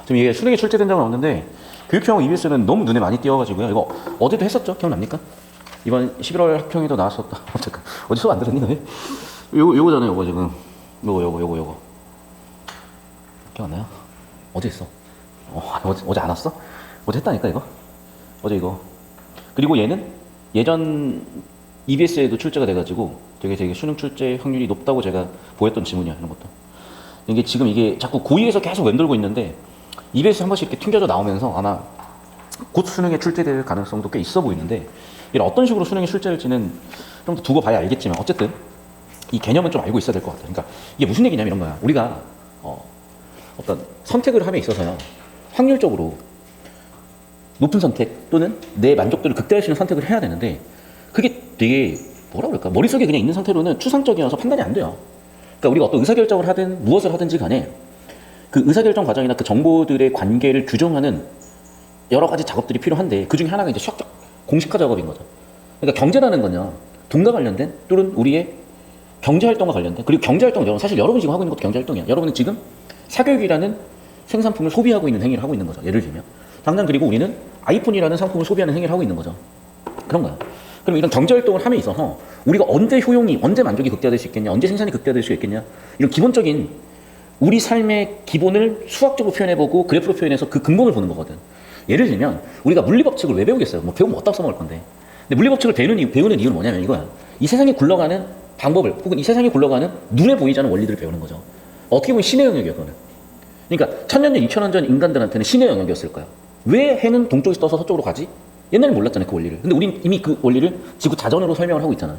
지금 이게 수능에 출제된 적은 없는데 교육형 EBS는 너무 눈에 많이 띄어가지고요. 이거 어제도 했었죠? 기억납니까? 이번 11월 학평에도 나왔었다. 잠깐 어디서 안 들었니 너희? 요거잖아요. 요거 지금 요거 기억 안 나요? 어제 했어. 어제 안 왔어? 어제 했다니까 이거. 어제 이거. 그리고 얘는 예전 EBS에도 출제가 돼가지고 되게 수능 출제 확률이 높다고 제가 보였던 지문이야 이런 것도. 이게 지금 이게 자꾸 고2에서 계속 맴돌고 있는데 EBS 한 번씩 이렇게 튕겨져 나오면서 아마 곧 수능에 출제될 가능성도 꽤 있어 보이는데 이런 어떤 식으로 수능에 출제될지는 좀 더 두고 봐야 알겠지만 어쨌든 이 개념은 좀 알고 있어야 될 것 같아요. 그러니까 이게 무슨 얘기냐면 이런 거야. 우리가 어떤 선택을 함에 있어서요. 확률적으로 높은 선택 또는 내 만족도를 극대화할 수 있는 선택을 해야 되는데 그게 되게 뭐라 그럴까? 머릿속에 그냥 있는 상태로는 추상적이어서 판단이 안 돼요. 그러니까 우리가 어떤 의사결정을 하든 무엇을 하든지 간에 그 의사결정 과정이나 그 정보들의 관계를 규정하는 여러 가지 작업들이 필요한데 그 중에 하나가 이제 수학적 공식화 작업인 거죠. 그러니까 경제라는 건요. 돈과 관련된 또는 우리의 경제활동과 관련된 그리고 경제활동 사실 여러분이 지금 하고 있는 것도 경제활동이야. 여러분은 지금 사교육이라는 생산품을 소비하고 있는 행위를 하고 있는 거죠. 예를 들면 당장 그리고 우리는 아이폰이라는 상품을 소비하는 행위를 하고 있는 거죠. 그런 거야. 그럼 이런 경제활동을 함에 있어서 우리가 언제 효용이 언제 만족이 극대화될 수 있겠냐 언제 생산이 극대화될 수 있겠냐 이런 기본적인 우리 삶의 기본을 수학적으로 표현해보고 그래프로 표현해서 그 근본을 보는 거거든. 예를 들면 우리가 물리법칙을 왜 배우겠어요? 뭐 배우면 어디다 써먹을 건데. 근데 물리법칙을 배우는 이유는 뭐냐면 이거야. 이 세상이 굴러가는 방법을 혹은 이 세상이 굴러가는 눈에 보이지 않는 원리들을 배우는 거죠. 어떻게 보면 신의 영역이야 그거는. 그러니까 1000년 전 2000년 전 인간들한테는 신의 영역이었을까요? 왜 해는 동쪽에서 떠서 서쪽으로 가지? 옛날에 몰랐잖아요 그 원리를. 근데 우린 이미 그 원리를 지구 자전으로 설명을 하고 있잖아요.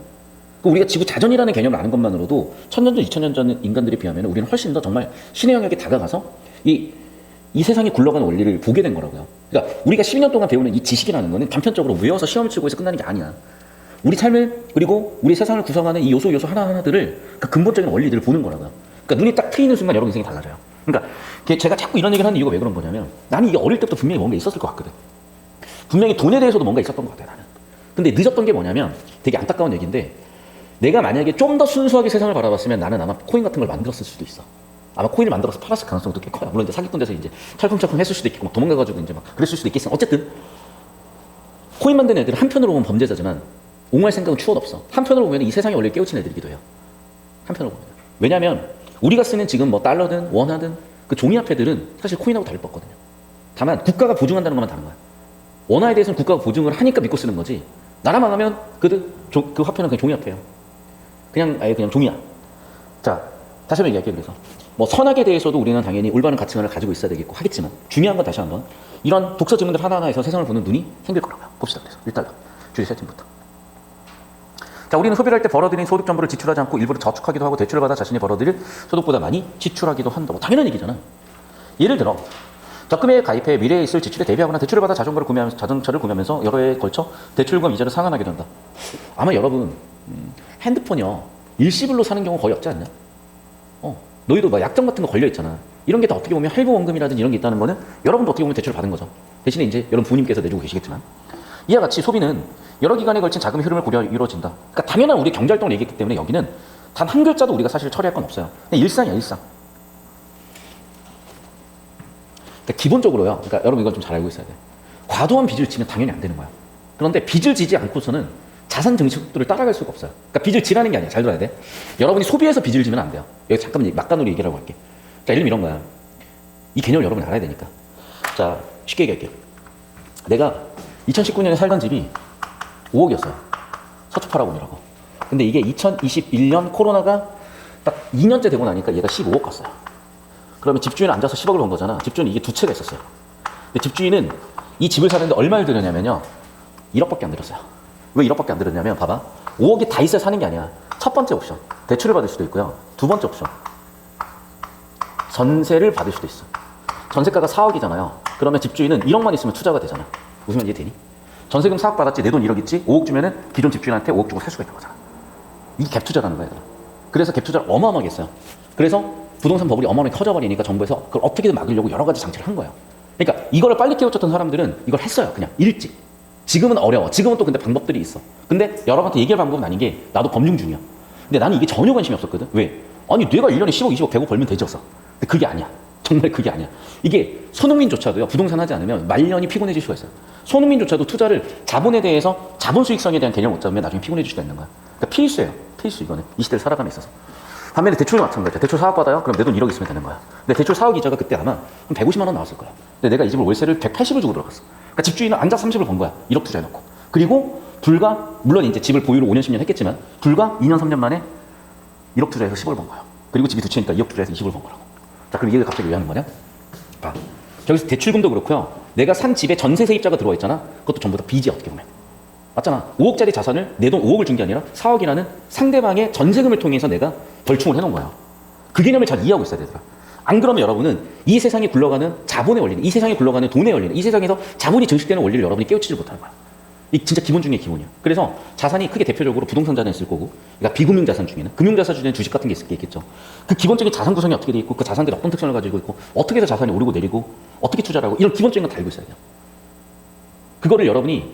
우리가 지구 자전이라는 개념을 아는 것만으로도 1000년 전 2000년 전 인간들에 비하면 우리는 훨씬 더 정말 신의 영역에 다가가서 이 세상이 굴러가는 원리를 보게 된 거라고요. 그러니까 우리가 12년 동안 배우는 이 지식이라는 거는 단편적으로 외워서 시험을 치고 해서 끝나는 게 아니야. 우리 삶을 그리고 우리 세상을 구성하는 이 요소 하나하나들을 그 근본적인 원리들을 보는 거라고요. 그러니까 눈이 딱 트이는 순간 여러분 인생이 달라져요. 그러니까 제가 자꾸 이런 얘기를 하는 이유가 왜 그런 거냐면 나는 이게 어릴 때부터 분명히 뭔가 있었을 것 같거든. 분명히 돈에 대해서도 뭔가 있었던 것 같아요 나는. 근데 늦었던 게 뭐냐면 되게 안타까운 얘기인데 내가 만약에 좀 더 순수하게 세상을 바라봤으면 나는 아마 코인 같은 걸 만들었을 수도 있어. 아마 코인을 만들어서 팔았을 가능성도 꽤 커요. 물론 이제 사기꾼 돼서 이제 찰컹찰컹 했을 수도 있고 막 도망가가지고 이제 막 그랬을 수도 있겠어. 어쨌든 코인 만드는 애들은 한편으로 보면 범죄자지만 옹호할 생각은 추워도 없어. 한편으로 보면 이 세상의 원리를 깨우친 애들이기도 해요. 한편으로 보면. 왜냐하면 우리가 쓰는 지금 뭐 달러든 원화든 그 종이화폐들은 사실 코인하고 다를 바 없거든요. 다만 국가가 보증한다는 것만 다른 거야. 원화에 대해서는 국가가 보증을 하니까 믿고 쓰는 거지. 나라 망하면 그 화폐는 그냥 종이화폐예요. 아예 그냥 종이야. 자, 다시 한번 얘기할게요. 그래서 뭐 선악에 대해서도 우리는 당연히 올바른 가치관을 가지고 있어야 되겠고 하겠지만 중요한 건 다시 한번 이런 독서 지문들 하나하나에서 세상을 보는 눈이 생길 거라고요. 봅시다. 그래서 1달러 주제 세팅부터. 자, 우리는 소비를 할 때 벌어들인 소득 정보를 지출하지 않고 일부러 저축하기도 하고 대출을 받아 자신이 벌어들일 소득보다 많이 지출하기도 한다. 뭐 당연한 얘기잖아. 예를 들어 적금에 가입해 미래에 있을 지출에 대비하거나 대출을 받아 자전차를 구매하면서 여러 해에 걸쳐 대출금 이자를 상환하게 된다. 아마 여러분 핸드폰이요 일시불로 사는 경우 거의 없지 않냐? 너희도 막 약정 같은 거 걸려 있잖아. 이런 게 다 어떻게 보면 할부 원금이라든지 이런 게 있다는 거는 여러분도 어떻게 보면 대출을 받은 거죠. 대신에 이제 여러분 부모님께서 내주고 계시겠지만 이와 같이 소비는 여러 기간에 걸친 자금 흐름을 고려 이루어진다. 그러니까 당연한 우리 경제활동을 얘기했기 때문에 여기는 단 한 글자도 우리가 사실 처리할 건 없어요. 그냥 일상이야 일상. 그러니까 기본적으로요. 그러니까 여러분 이건 좀 잘 알고 있어야 돼. 과도한 빚을 지면 당연히 안 되는 거야. 그런데 빚을 지지 않고서는 자산 증식 속도를 따라갈 수가 없어요. 그러니까 빚을 지라는 게 아니야. 잘 들어야 돼. 여러분이 소비해서 빚을 지면 안 돼요. 여기 잠깐만 막간으로 얘기를 하고 갈게. 자, 예를 들면 이런 거야. 이 개념을 여러분이 알아야 되니까. 자, 쉽게 얘기할게요. 내가 2019년에 살던 집이 5억이었어요. 서초파라곤이라고. 근데 이게 2021년 코로나가 딱 2년째 되고 나니까 얘가 15억 갔어요. 그러면 집주인은 앉아서 10억을 번 거잖아. 집주인은 이게 두 채가 있었어요. 근데 집주인은 이 집을 사는데 얼마를 들였냐면요. 1억밖에 안 들었어요. 왜 1억밖에 안 들었냐면 봐봐. 5억이 다 있어야 사는 게 아니야. 첫 번째 옵션. 대출을 받을 수도 있고요. 두 번째 옵션. 전세를 받을 수도 있어. 전세가가 4억이잖아요. 그러면 집주인은 1억만 있으면 투자가 되잖아. 무슨 말인지 이해되니? 전세금 4억 받았지. 내 돈 1억 있지. 5억 주면은 기존 집주인한테 5억 주고 살 수가 있는 거잖아. 이게 갭 투자라는 거야, 얘들아. 그래서 갭 투자를 어마어마하게 했어요. 그래서 부동산 버블이 어마어마하게 커져버리니까 정부에서 그걸 어떻게든 막으려고 여러 가지 장치를 한 거예요. 그러니까 이거를 빨리 깨우쳤던 사람들은 이걸 했어요. 그냥 일찍. 지금은 어려워. 지금은 또 근데 방법들이 있어. 근데 여러분한테 얘기할 방법은 아닌 게 나도 검증 중이야. 근데 나는 이게 전혀 관심이 없었거든. 왜? 아니 내가 1년에 10억, 20억, 100억 벌면 되지 없어. 근데 그게 아니야. 정말 그게 아니야. 이게 손흥민조차도요, 부동산 하지 않으면 말년이 피곤해질 수가 있어요. 손흥민조차도 투자를 자본에 대해서 자본 수익성에 대한 개념을 못 잡으면 나중에 피곤해질 수가 있는 거야. 그러니까 필수예요. 필수 이거는. 이 시대를 살아감에 있어서. 반면에 대출도 마찬가지야. 대출 4억 받아요? 그럼 내 돈 1억 있으면 되는 거야. 근데 대출 4억 이자가 그때 아마 한 150만 원 나왔을 거야. 근데 내가 이 집을 월세를 180을 주고 들어갔어. 그러니까 집주인은 앉아서 30을 번 거야. 1억 투자해놓고. 그리고 물론 이제 집을 보유를 5년, 10년 했겠지만 불과 2년, 3년 만에 1억 투자해서 10을 번 거야. 그리고 집이 두 채니까 2억 투자해서 20을 번 거라고. 자, 그럼 이게 갑자기 왜 하는 거냐? 봐. 저기서 대출금도 그렇고요. 내가 산 집에 전세 세입자가 들어와 있잖아. 그것도 전부 다 빚이야, 어떻게 보면. 맞잖아. 5억짜리 자산을 내 돈 5억을 준 게 아니라 4억이라는 상대방의 전세금을 통해서 내가 벌충을 해놓은 거야. 그 개념을 잘 이해하고 있어야 되더라. 안 그러면 여러분은 이 세상에 굴러가는 자본의 원리, 이 세상에 굴러가는 돈의 원리, 이 세상에서 자본이 증식되는 원리를 여러분이 깨우치지 못하는 거야. 이 진짜 기본 중에 기본이야. 그래서 자산이 크게 대표적으로 부동산 자산이 있을 거고, 그러니까 비금융 자산 중에는 금융 자산 중에는 주식 같은 게 있겠죠. 그 기본적인 자산 구성이 어떻게 돼 있고, 그 자산들이 어떤 특성을 가지고 있고, 어떻게 해서 자산이 오르고 내리고, 어떻게 투자를 하고, 이런 기본적인 건 다 알고 있어야 돼요. 그거를 여러분이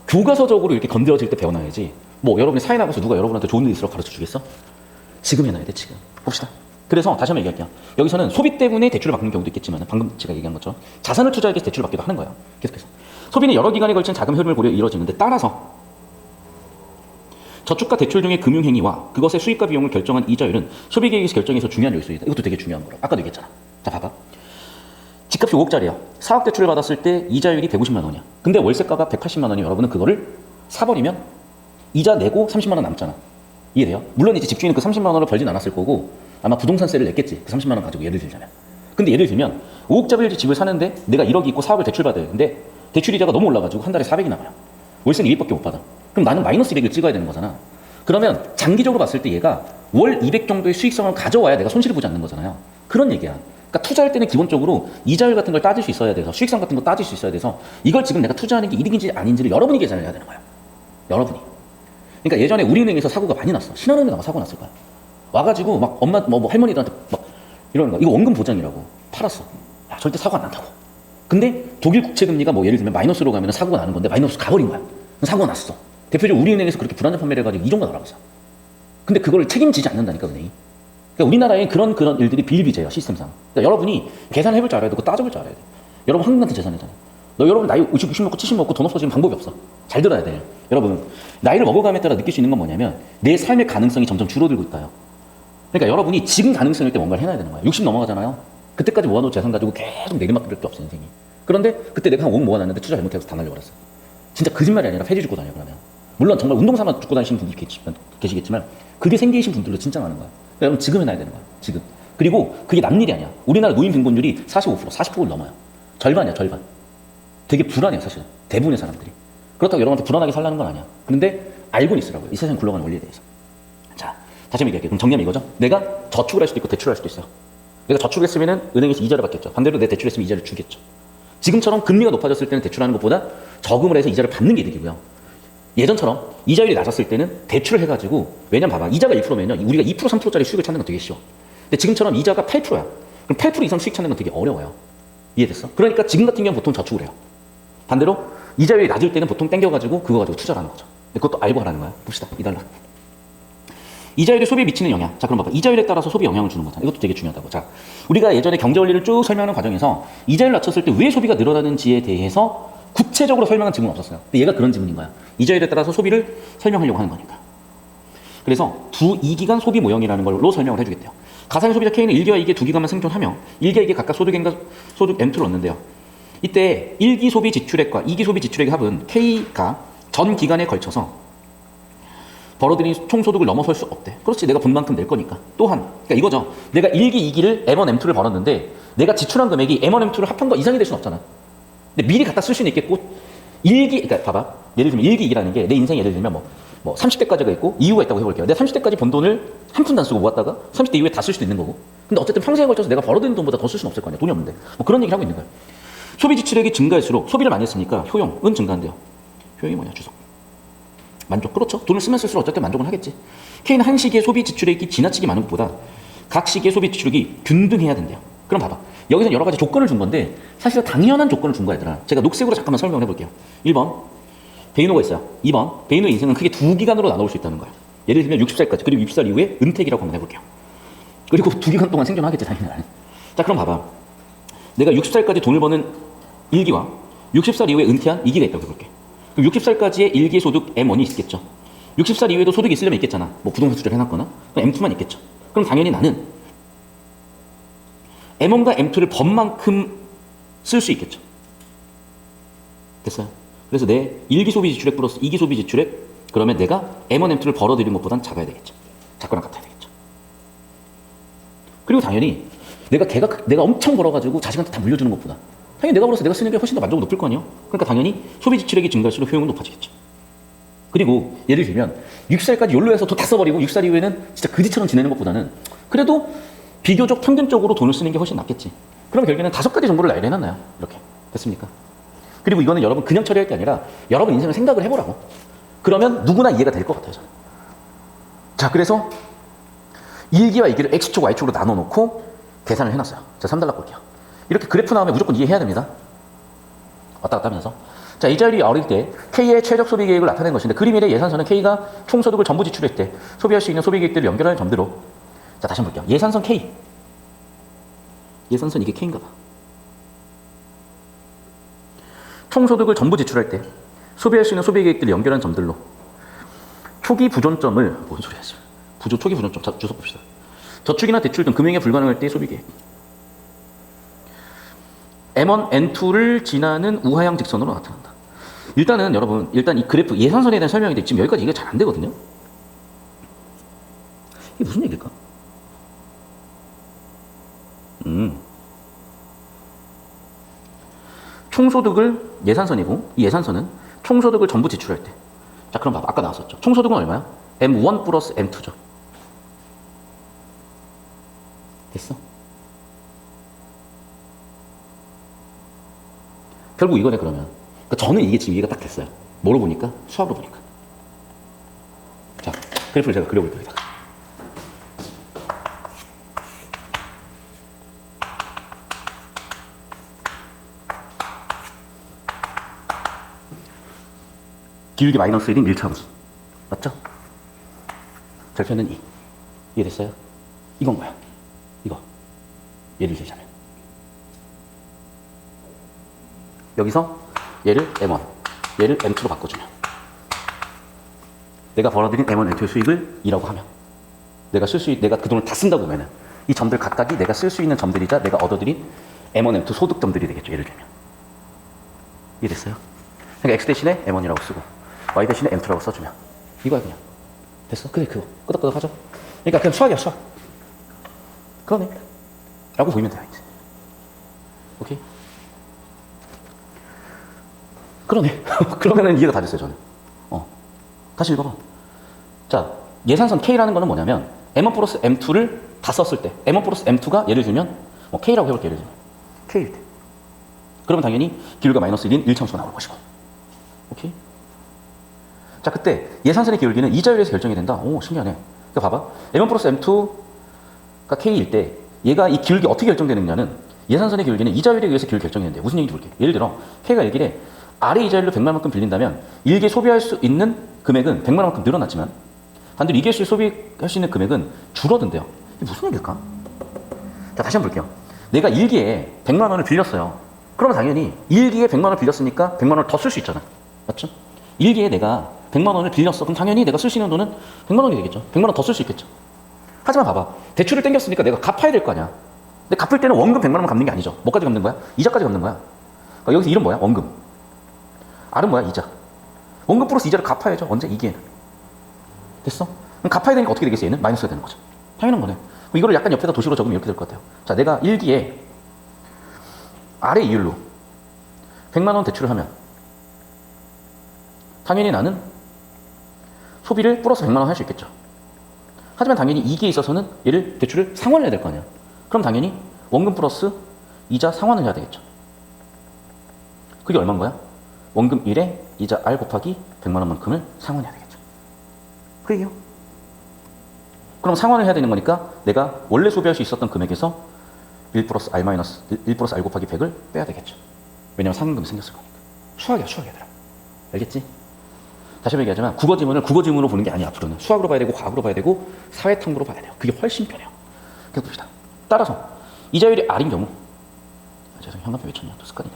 교과서적으로 이렇게 건드려질 때 배워놔야지. 뭐 여러분이 사회 나가서 누가 여러분한테 좋은 일 있으라고 가르쳐 주겠어? 지금 해놔야 돼, 지금. 봅시다. 그래서 다시 한번 얘기할게요. 여기서는 소비 때문에 대출을 받는 경우도 있겠지만, 방금 제가 얘기한 것처럼 자산을 투자하기 위해서 대출을 받기도 하는 거예요. 계속해서. 소비는 여러 기간에 걸친 자금 흐름을 고려 이루어지는데, 따라서 저축과 대출 중의 금융행위와 그것의 수익과 비용을 결정한 이자율은 소비계획에서 결정해서 중요한 요소이다. 이것도 되게 중요한 거라. 아까도 얘기했잖아. 자, 봐봐. 집값이 5억짜리야. 4억 대출을 받았을 때 이자율이 150만 원이야. 근데 월세가가 180만 원이면 여러분은 그거를 사버리면 이자 내고 30만 원 남잖아. 이해돼요? 물론 이제 집주인은 그 30만 원을 벌진 않았을 거고 아마 부동산세를 냈겠지. 그 30만 원 가지고 예를 들자면. 근데 예를 들면 5억짜리 집을 사는데 내가 1억이 있고 4억을 대출받아야 되는데 대출 이자가 너무 올라가지고 한 달에 400이 나와요. 월세는 200밖에 못 받아. 그럼 나는 마이너스 200을 찍어야 되는 거잖아. 그러면 장기적으로 봤을 때 얘가 월 200 정도의 수익성을 가져와야 내가 손실을 보지 않는 거잖아요. 그런 얘기야. 그러니까 투자할 때는 기본적으로 이자율 같은 걸 따질 수 있어야 돼서, 수익성 같은 거 따질 수 있어야 돼서, 이걸 지금 내가 투자하는 게 이득인지 아닌지를 여러분이 계산을 해야 되는 거야. 여러분이. 그러니까 예전에 우리은행에서 사고가 많이 났어. 신한은행 아마 사고 났을 거야. 와가지고 막 엄마 뭐 할머니들한테 막 이러는 거야. 이거 원금 보장이라고 팔았어. 야, 절대 사고 안 난다고. 근데 독일 국채 금리가 뭐 예를 들면 마이너스로 가면 사고가 나는 건데 마이너스 가버린 거야. 사고가 났어. 대표적으로 우리은행에서 그렇게 불안전 판매를 해가지고 2조가 나라고 있어. 근데 그걸 책임지지 않는다니까, 은행이. 그러니까 우리나라에 그런 일들이 비일비재예요, 시스템상. 그러니까 여러분이 계산을 해볼 줄 알아야 되고 따져볼 줄 알아야 돼. 여러분 한국 같은 재산이잖아요. 너 여러분 나이 50, 60 먹고 70 먹고 돈 없어지면 방법이 없어. 잘 들어야 돼. 여러분 나이를 먹어감에 따라 느낄 수 있는 건 뭐냐면 내 삶의 가능성이 점점 줄어들고 있다요. 그러니까 여러분이 지금 가능성일 때 뭔가를 해놔야 되는 거야. 60 넘어가잖아요. 그때까지 모아놓은 재산 가지고 계속 내리막길 게 없어, 인생이. 그런데 그때 내가 한 5억 모아놨는데 투자 잘못해서 다 날려버렸어. 진짜 거짓말이 아니라 폐지 죽고 다녀. 그러면 물론 정말 운동삼아 죽고 다니시는 분들이 계시겠지만 그게 생기신 분들도 진짜 많은 거야. 여러분 지금 해놔야 되는 거야. 지금. 그리고 그게 남 일이 아니야. 우리나라 노인 빈곤율이 45%, 40%를 넘어요. 절반이야, 절반. 되게 불안해요, 사실. 대부분의 사람들이. 그렇다고 여러분한테 불안하게 살라는 건 아니야. 근데 알고는 있으라고요. 이 세상 굴러가는 원리에 대해서. 자, 다시 한번 얘기할게요. 그럼 정리하면 이거죠. 내가 저축을 할 수도 있고 대출을 할 수도 있어요. 내가 저축을 했으면 은행에서 이자를 받겠죠. 반대로 내 대출을 했으면 이자를 주겠죠. 지금처럼 금리가 높아졌을 때는 대출하는 것보다 저금을 해서 이자를 받는 게 이득이고요. 예전처럼 이자율이 낮았을 때는 대출을 해가지고, 왜냐면 봐봐, 이자가 1%면요 우리가 2% 3%짜리 수익을 찾는 건 되게 쉬워. 근데 지금처럼 이자가 8%야. 그럼 8% 이상 수익 찾는 건 되게 어려워요. 이해됐어? 그러니까 지금 같은 경우는 보통 저축을 해요. 반대로 이자율이 낮을 때는 보통 땡겨가지고 그거 가지고 투자를 하는 거죠. 그것도 알고 하라는 거야. 봅시다. 이달라. 이자율이 소비에 미치는 영향. 자, 그럼 봐봐. 이자율에 따라서 소비에 영향을 주는 거잖아. 이것도 되게 중요하다고. 자, 우리가 예전에 경제 원리를 쭉 설명하는 과정에서 이자율 낮췄을 때 왜 소비가 늘어나는지에 대해서 구체적으로 설명한 지문은 없었어요. 근데 얘가 그런 지문인 거야. 이자율에 따라서 소비를 설명하려고 하는 거니까. 그래서 두 이기간 소비 모형이라는 걸로 설명을 해주겠대요. 가상의 소비자 K는 1기와 2기 두 기간만 생존하며 1기와 2기 각각 소득 N과 소득 M2를 얻는데요. 이때 1기 소비 지출액과 2기 소비 지출액의 합은 K가 전 기간에 걸쳐서 벌어들인 총소득을 넘어설 수 없대. 그렇지, 내가 본 만큼 낼 거니까. 또한, 그러니까 이거죠. 내가 1기, 2기를 M1, M2를 벌었는데 내가 지출한 금액이 M1, M2를 합한 거 이상이 될 수는 없잖아. 근데 미리 갖다 쓸 수는 있겠고, 1기, 그러니까 봐봐. 예를 들면 1기, 2기라는 게 내 인생 예를 들면 뭐 30대까지가 있고 이유가 있다고 해볼게요. 내가 30대까지 번 돈을 한 푼도 안 쓰고 모았다가 30대 이후에 다 쓸 수도 있는 거고. 근데 어쨌든 평생에 걸쳐서 내가 벌어들인 돈보다 더 쓸 수는 없을 거 아니야. 돈이 없는데. 뭐 그런 얘기를 하고 있는 거야. 소비 지출액이 증가할수록 소비를 많이 했으니까 효용은 증가한대요. 효용이 뭐냐, 주석. 만족. 그렇죠. 돈을 쓰면 쓸수록 어쨌든 만족은 하겠지. K는 한 시기의 소비 지출액이 지나치게 많은 것보다 각 시기의 소비 지출액이 균등해야 된대요. 그럼 봐봐. 여기서 여러 가지 조건을 준 건데 사실 당연한 조건을 준 거야, 얘들아. 제가 녹색으로 잠깐만 설명을 해볼게요. 1번, 베이노가 있어요. 2번, 베이노의 인생은 크게 두 기간으로 나눠볼 수 있다는 거야. 예를 들면 60살까지, 그리고 60살 이후에 은퇴기라고 한번 해볼게요. 그리고 두 기간 동안 생존하겠지, 당연히. 자, 그럼 봐봐. 내가 60살까지 돈을 버는 일기와 60살 이후에 은퇴한 이기가 있다고 해볼게. 그럼 60살까지의 일기 소득 M1이 있겠죠. 60살 이후에도 소득이 있으려면 있겠잖아. 뭐 부동산 투자를 해놨거나. 그럼 M2만 있겠죠. 그럼 당연히 나는 M1과 M2를 번 만큼 쓸 수 있겠죠. 됐어요? 그래서 내 1기 소비 지출액 플러스 2기 소비 지출액, 그러면 내가 M1, M2를 벌어들인 것보단 작아야 되겠죠. 작거나 같아야 되겠죠. 그리고 당연히 내가 엄청 벌어가지고 자식한테 다 물려주는 것보다 당연히 내가 벌어서 내가 쓰는 게 훨씬 더 만족은 높을 거 아니에요. 그러니까 당연히 소비 지출액이 증가할수록 효용은 높아지겠죠. 그리고 예를 들면 60살까지 욜로해서 돈 다 써버리고 60살 이후에는 진짜 그지처럼 지내는 것보다는 그래도 비교적 평균적으로 돈을 쓰는 게 훨씬 낫겠지. 그럼 결국에는 5가지 정보를 나열해 놨나요? 이렇게. 됐습니까? 그리고 이거는 여러분 그냥 처리할 게 아니라 여러분 인생을 생각을 해보라고. 그러면 누구나 이해가 될 것 같아요, 저는. 자, 그래서 1기와 2기를 X축, Y축으로 나눠놓고 계산을 해놨어요. 자, 3달러 볼게요. 이렇게 그래프 나오면 무조건 이해해야 됩니다. 왔다 갔다 하면서. 자, 이 자율이 어릴 때 K의 최적 소비 계획을 나타낸 것인데 그림 1의 예산선은 K가 총소득을 전부 지출할 때 소비할 수 있는 소비 계획들을 연결하는 점대로. 자, 다시 한번 볼게요. 예산선 K. 예산선 이게 K인가 봐. 총소득을 전부 지출할 때 소비할 수 있는 소비 계획들을 연결하는 점들로 초기 부존점을, 뭔 소리 하지? 초기 부존점. 자, 주소 봅시다. 저축이나 대출 등 금융이 불가능할 때의 소비 계획. M1, N2를 지나는 우하향 직선으로 나타난다. 일단은 여러분, 일단 이 그래프 예산선에 대한 설명인데 지금 여기까지 이게 잘 안 되거든요. 이게 무슨 얘기일까? 총소득을 예산선이고 이 예산선은 총소득을 전부 지출할 때. 자, 그럼 봐봐. 아까 나왔었죠. 총소득은 얼마야? M1 플러스 M2죠. 됐어? 결국 이거네, 그러면. 그러니까 저는 이게 지금 이해가 딱 됐어요. 뭐로 보니까? 수학으로 보니까. 자, 그래프를 제가 그려볼게요. 여기다가. 기울기 마이너스 1인 1차함수. 맞죠? 절편은 2. 이해됐어요? 이건 뭐야? 이거. 예를 들자면. 여기서 얘를 M1, 얘를 M2로 바꿔주면 내가 벌어들인 M1, M2의 수익을 2라고 하면 내가 그 돈을 다 쓴다고 보면은 이 점들 각각이 내가 쓸 수 있는 점들이자 내가 얻어들인 M1, M2 소득점들이 되겠죠. 예를 들면. 이해됐어요? 그러니까 X 대신에 M1이라고 쓰고 Y 대신에 M2라고 써주면 이거야 그냥. 됐어? 그래, 그거. 끄덕끄덕 하죠? 그러니까 그냥 수학이야, 수학. 그러네. 라고 보이면 돼요, 이제. 오케이? 그러네. 그러면은 이해가 다 됐어요, 저는. 다시 읽어봐. 자, 예산선 K라는 거는 뭐냐면 M1 플러스 M2를 다 썼을 때 M1 플러스 M2가 예를 들면 뭐 K라고 해볼게. 예를 들면 K일 때. 그러면 당연히 기울기가 마이너스 1인 1차함수가 나올 것이고. 오케이? 자, 그때 예산선의 기울기는 이 자율에서 결정이 된다. 오, 신기하네. 그러니까 봐봐. M1 플러스 M2가 K일 때 얘가 이 기울기 어떻게 결정되느냐는 예산선의 기울기는 이 자율에 의해서 기울기 결정되는데 무슨 얘기인지 볼게. 예를 들어 K가 1길에 아래 이 자율로 100만 원만큼 빌린다면 일기에 소비할 수 있는 금액은 100만 원만큼 늘어났지만 반대로 이기에 소비할 수 있는 금액은 줄어든대요. 이게 무슨 얘기일까? 자, 다시 한번 볼게요. 내가 일기에 100만 원을 빌렸어요. 그러면 당연히 일기에 100만 원을 빌렸으니까 100만 원을 더 쓸 수 있잖아. 맞죠? 일기에 내가 100만 원을 빌렸어. 그럼 당연히 내가 쓸 수 있는 돈은 100만 원이 되겠죠. 100만 원 더 쓸 수 있겠죠. 하지만 봐봐. 대출을 땡겼으니까 내가 갚아야 될 거 아니야. 근데 갚을 때는 원금 100만 원만 갚는 게 아니죠. 뭐까지 갚는 거야? 이자까지 갚는 거야. 그러니까 여기서 이름 뭐야? 원금. R은 뭐야? 이자. 원금 플러스 이자를 갚아야죠. 언제? 이기에는. 됐어? 그럼 갚아야 되니까 어떻게 되겠어? 얘는 마이너스가 되는 거죠. 당연한 거네. 이거를 약간 옆에다 도식으로 적으면 이렇게 될 것 같아요. 자, 내가 1기에 아래 이율로 100만 원 대출을 하면 당연히 나는 소비를 플러스 100만 원 할 수 있겠죠. 하지만 당연히 2기에 있어서는 얘를 대출을 상환을 해야 될 거 아니야. 그럼 당연히 원금 플러스 이자 상환을 해야 되겠죠. 그게 얼마인 거야? 원금 1에 이자 R 곱하기 100만 원만큼을 상환해야 되겠죠. 그 얘기요. 그럼 상환을 해야 되는 거니까 내가 원래 소비할 수 있었던 금액에서 1 플러스 R 곱하기 100을 빼야 되겠죠. 왜냐면 상환금이 생겼을 거니까. 수학이야, 수학이야. 알겠지? 다시 한번 얘기하자면 국어 지문으로 보는 게 아니야. 앞으로는 수학으로 봐야 되고 과학으로 봐야 되고 사회탐구로 봐야 돼요. 그게 훨씬 편해요. 계속 봅시다. 따라서 이자율이 R인 경우, 죄송해요. 현관표 왜 쳤냐? 또 습관이네.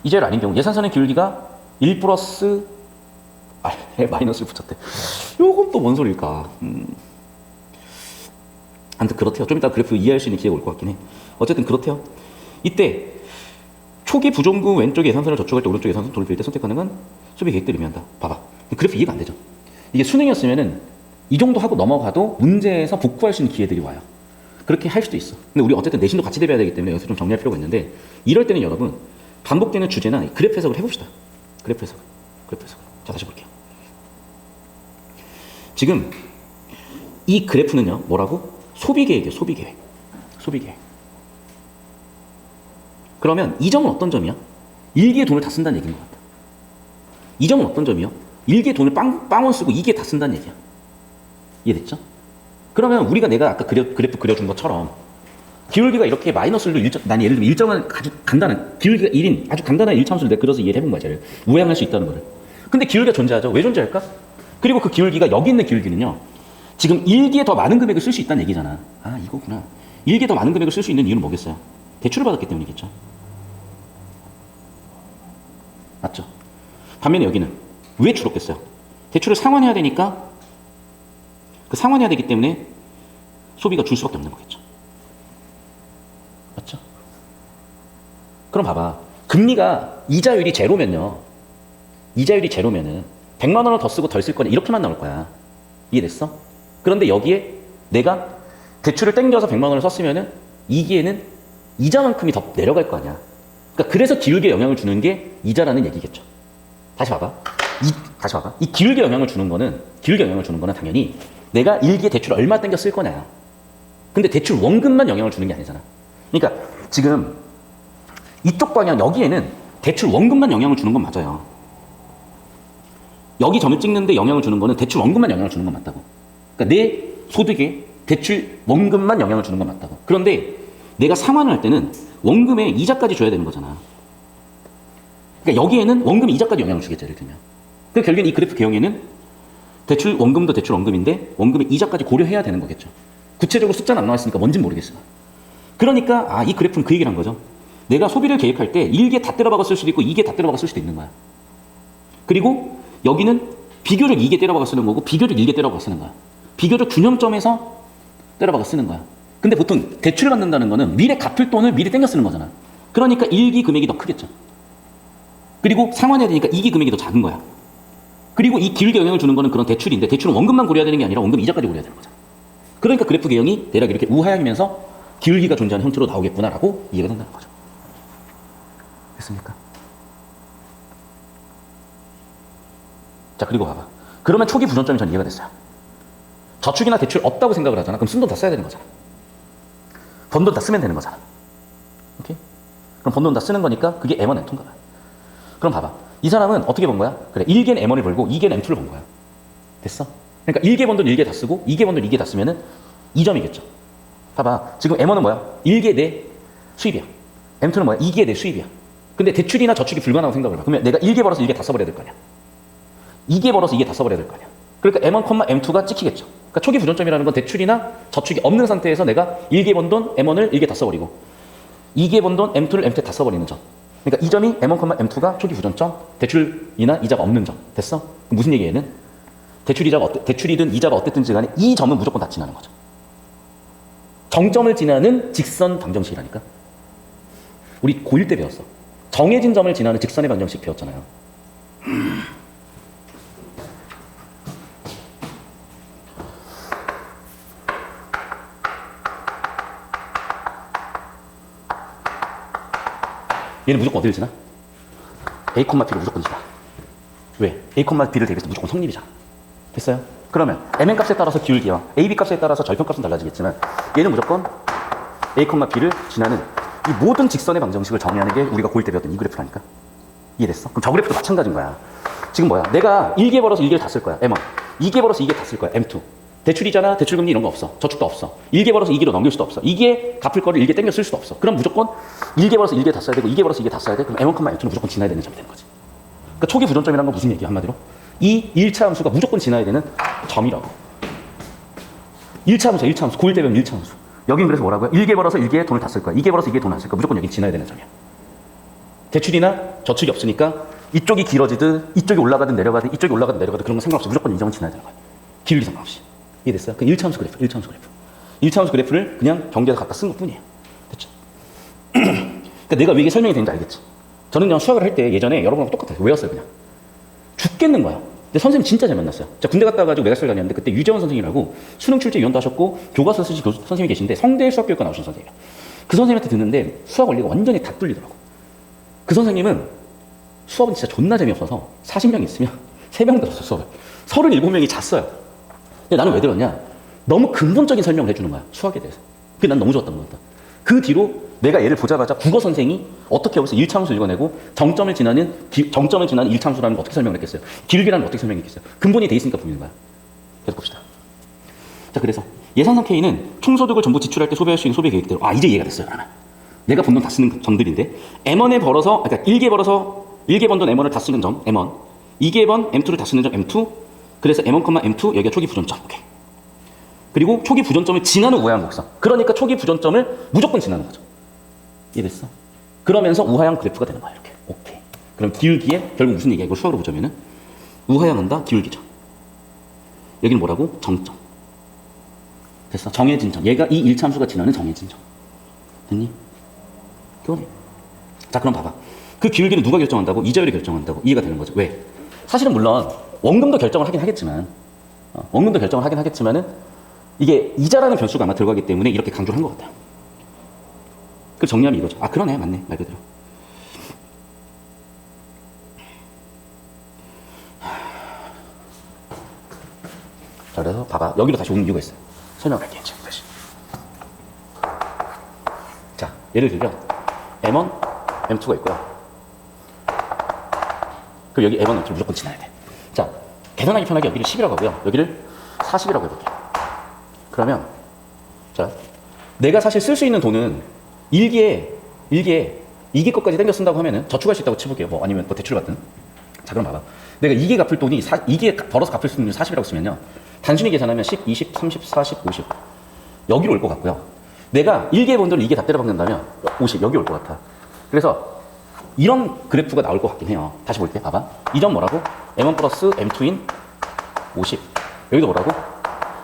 이자율 R인 경우 예산선의 기울기가 1 플러스 R에 마이너스를 붙였대. 요건 또 뭔 소리일까? 아무튼 그렇대요. 좀 이따 그래프 이해할 수 있는 기회가 올 것 같긴 해. 어쨌든 그렇대요. 이때 초기 부정부 왼쪽에 예산선을 저축할 때 오른쪽 예산선 돈을 빌릴 때 선택하는 건 소비 계획대로 의미한다. 봐봐. 그래프 이해가 안 되죠? 이게 수능이었으면은 이 정도 하고 넘어가도 문제에서 복구할 수 있는 기회들이 와요. 그렇게 할 수도 있어. 근데 우리 어쨌든 내신도 같이 대비해야 되기 때문에 여기서 좀 정리할 필요가 있는데, 이럴 때는 여러분 반복되는 주제나 그래프 해석을 해봅시다. 그래프 해석. 자, 다시 볼게요. 지금 이 그래프는요, 뭐라고? 소비계획이에요. 소비계획. 그러면 이 점은 어떤 점이야? 일기에 돈을 다 쓴다는 얘기인 것 같다. 이 점은 어떤 점이요? 일기에 돈을 빵원 쓰고 이기에 다 쓴다는 얘기야. 이해됐죠? 그러면 내가 아까 그래프 그려준 것처럼 기울기가 이렇게 마이너스로 난 예를 들면 일정한 아주 간단한 기울기가 1인 아주 간단한 1차함수를 내가 그려서 이해를 해본 거야. 쟤를 우회항할 수 있다는 거를. 근데 기울기가 존재하죠. 왜 존재할까? 그리고 그 기울기가 여기 있는 기울기는요, 지금 일기에 더 많은 금액을 쓸 수 있다는 얘기잖아. 아, 이거구나. 일기에 더 많은 금액을 쓸 수 있는 이유는 뭐겠어요? 대출을 받았기 때문이겠죠. 맞죠? 반면에 여기는 왜 줄었겠어요? 대출을 상환해야 되니까, 그 상환해야 되기 때문에 소비가 줄 수밖에 없는 거겠죠. 맞죠? 그럼 봐봐. 금리가 이자율이 제로면요, 이자율이 제로면은 100만 원을 더 쓰고 덜 쓸 거냐, 이렇게만 나올 거야. 이해됐어? 그런데 여기에 내가 대출을 땡겨서 100만 원을 썼으면은 이기에는 이자만큼이 더 내려갈 거 아니야. 그러니까 그래서 기울기에 영향을 주는 게 이자라는 얘기겠죠. 다시 봐봐. 이 기울기에 영향을 주는 거는 당연히 내가 일기에 대출을 얼마 땡겨 쓸 거냐야. 근데 대출 원금만 영향을 주는 게 아니잖아. 그러니까 지금 이쪽 방향 여기에는 대출 원금만 영향을 주는 건 맞아요. 여기 점을 찍는데 영향을 주는 거는 대출 원금만 영향을 주는 건 맞다고. 그러니까 내 소득에 대출 원금만 영향을 주는 건 맞다고. 그런데 내가 상환을 할 때는 원금에 이자까지 줘야 되는 거잖아. 그러니까 여기에는 원금 이자까지 영향을 주겠죠, 예를 들면. 그 결국엔 이 그래프 개형에는 대출 원금도 대출 원금인데 원금의 이자까지 고려해야 되는 거겠죠. 구체적으로 숫자는 안 나왔으니까 뭔진 모르겠어요. 그러니까 이 그래프는 그 얘기를 한 거죠. 내가 소비를 계획할 때 1기에 다 때려박아 쓸 수도 있고 2기에 다 때려박아 쓸 수도 있는 거야. 그리고 여기는 비교적 2개 때려박아 쓰는 거고 비교적 1개 때려박아 쓰는 거야. 비교적 균형점에서 때려박아 쓰는 거야. 근데 보통 대출을 받는다는 거는 미래 갚을 돈을 미리 땡겨 쓰는 거잖아. 그러니까 1기 금액이 더 크겠죠. 그리고 상환해야 되니까 2기 금액이 더 작은 거야. 그리고 이 기울기에 영향을 주는 거는 그런 대출인데 대출은 원금만 고려해야 되는 게 아니라 원금 이자까지 고려해야 되는 거잖아. 그러니까 그래프 개형이 대략 이렇게 우하향이면서 기울기가 존재하는 형태로 나오겠구나라고 이해가 된다는 거죠. 됐습니까? 자, 그리고 봐봐. 그러면 초기 부전점이 전 이해가 됐어요. 저축이나 대출 없다고 생각을 하잖아. 그럼 쓴 돈 다 써야 되는 거잖아. 번 돈 다 쓰면 되는 거잖아. 오케이? 그럼 번 돈 다 쓰는 거니까 그게 M1, M2인가 봐. 그럼 봐봐. 이 사람은 어떻게 번 거야? 그래, 1개는 M1을 벌고 2개는 M2를 번 거야. 됐어? 그러니까 1개 번 돈 1개 다 쓰고 2개 번 돈 2개 다 쓰면은 2점이겠죠. 봐봐. 지금 M1은 뭐야? 1개 내 수입이야. M2는 뭐야? 2개 내 수입이야. 근데 대출이나 저축이 불가능하다고 생각을 해. 그러면 내가 1개 벌어서 1개 다 써버려야 될 거 아니야. 2개 벌어서 2개 다 써버려야 될 거 아니야. 그러니까 M1, M2가 찍히겠죠. 그러니까 초기 부전점이라는 건 대출이나 저축이 없는 상태에서 내가 1개 번 돈 M1을 1개 다 써버리고 2개 번 돈 M2를 M2에 다 써버리는 점. 그러니까 이 점이 M1, M2가 초기 부전점, 대출이나 이자가 없는 점. 됐어? 무슨 얘기에는? 대출이든 이자가 어땠든지 간에 이 점은 무조건 다 지나는 거죠. 정점을 지나는 직선 방정식이라니까. 우리 고1 때 배웠어. 정해진 점을 지나는 직선의 방정식 배웠잖아요. 얘는 무조건 어디를 지나? A, B를 무조건 지나. 왜? A, B를 대비해서 무조건 성립이잖아. 됐어요? 그러면 MN 값에 따라서 기울기와 AB 값에 따라서 절편값은 달라지겠지만 얘는 무조건 A, B를 지나는 이 모든 직선의 방정식을 정의하는 게 우리가 고1 때 배웠던 이 그래프라니까. 이해됐어? 그럼 저 그래프도 마찬가지인 거야. 지금 뭐야? 내가 1개 벌어서 1개를 다 쓸 거야. M1. 2개 벌어서 2개 다 쓸 거야. M2. 대출이잖아. 대출금리 이런 거 없어. 저축도 없어. 1개 벌어서 2개로 넘길 수도 없어. 2개 갚을 거를 1개 땡겨 쓸 수도 없어. 그럼 무조건 1개 벌어서 1개 다 써야 되고 2개 벌어서 2개 다 써야 돼. 그럼 M1, M2는 무조건 지나야 되는 점이 되는 거지. 그러니까 초기 부전점이라는 건 무슨 얘기야? 한마디로 이 1차 함수가 무조건 지나야 되는 점이라고. 1차 함수야. 1차 함수. 고1 때 배운 1차 함수. 여긴 그래서 뭐라고요? 1개 벌어서 1개에 돈을 다 쓸 거야. 2개 벌어서 2개에 돈을 안 쓸 거야. 무조건 여기 지나야 되는 점이야. 대출이나 저축이 없으니까 이쪽이 길어지든 이쪽이 올라가든 내려가든 이쪽이 올라가든 내려가든 그런 건 상관없이 무조건 이 점은 지나야 되는 거야. 기울기 상관없이. 이해됐어요? 그 1차함수 그래프, 1차함수 그래프. 1차함수 그래프를 그냥 경계에서 갖다 쓴 것 뿐이에요. 됐죠? 그러니까 내가 왜 이게 설명이 되는지 알겠지? 저는 그냥 수학을 할 때 예전에 여러분하고 똑같아요. 외웠어요, 그냥. 죽겠는 거야. 근데 선생님 진짜 잘 만났어요. 제가 군대 갔다 와가지고 외곽수를 다녔는데 그때 유재원 선생님이라고 수능 출제 위원도 하셨고 교과서 쓰신 선생님이 계신데 성대 수학교육과 나오신 선생님이에요. 그 선생님한테 듣는데 수학 원리가 완전히 다 뚫리더라고. 그 선생님은 수업은 진짜 존나 재미없어서 40명 있으면 3명 들었어, 수업을. 37명이 잤어요. 근데 나는 왜 들었냐? 너무 근본적인 설명을 해주는 거야, 수학에 대해서. 그게 난 너무 좋았던 것 같다. 그 뒤로 내가 얘를 보자마자 국어 선생이 어떻게 여기서 1차함수 읽어내고 정점을 지나는 1차함수라는 걸 어떻게 설명을 했겠어요? 기울기라는 걸 어떻게 설명했겠어요? 근본이 돼 있으니까 보이는 거야. 계속 봅시다. 자, 그래서 예산상 K는 총소득을 전부 지출할 때 소비할 수 있는 소비 계획대로. 아, 이제 이해가 됐어요, 그러면. 내가 번 돈 다 쓰는 점들인데 M1에 벌어서, 그러니까 1개 번 돈 M1을 다 쓰는 점, M1. 2개 번 M2를 다 쓰는 점, M2. 그래서 M1, M2, 여기가 초기 부전점. 오케이. 그리고 초기 부전점을 지나는 우하향 곡선. 그러니까 초기 부전점을 무조건 지나는 거죠. 이해됐어? 그러면서 우하향 그래프가 되는 거야, 이렇게. 오케이. 그럼 기울기에 결국 무슨 얘기야? 이걸 수학으로 보자면은 우하향한다, 기울기죠. 여기는 뭐라고? 정점. 됐어? 정해진 점. 얘가 이 1차함수가 지나는 정해진 점. 됐니? 그거네. 자, 그럼 봐봐. 그 기울기는 누가 결정한다고? 이자율이 결정한다고. 이해가 되는 거죠. 왜? 사실은 물론 원금도 결정을 하긴 하겠지만, 원금도 결정을 하긴 하겠지만은 이게 이자라는 변수가 아마 들어가기 때문에 이렇게 강조를 한 것 같아요. 그 정리하면 이거죠. 아, 그러네. 맞네. 말 그대로. 자, 그래서 봐봐. 여기로 다시 온 이유가 있어요. 설명할게요. 지금 다시. 자, 예를 들면 M1, M2가 있고요. 그리고 여기 M1, M2를 무조건 지나야 돼. 자, 계산하기 편하게 여기를 10이라고 하고요. 여기를 40이라고 해볼게요. 그러면 자, 내가 사실 쓸 수 있는 돈은 일기에 2개 것까지 땡겨 쓴다고 하면은 저축할 수 있다고 치볼게요. 뭐 아니면 뭐 대출을 받든. 자, 그럼 봐봐. 내가 2개 갚을 돈이 2개 벌어서 갚을 수 있는 40이라고 쓰면요. 단순히 계산하면 10, 20, 30, 40, 50. 여기로 올 것 같고요. 내가 1개 번 돈을 2개 다 때려박는다면 50. 여기 올 것 같아. 그래서 이런 그래프가 나올 것 같긴 해요. 다시 볼게. 봐봐. 이 점 뭐라고? M1 플러스 M2인 50. 여기도 뭐라고?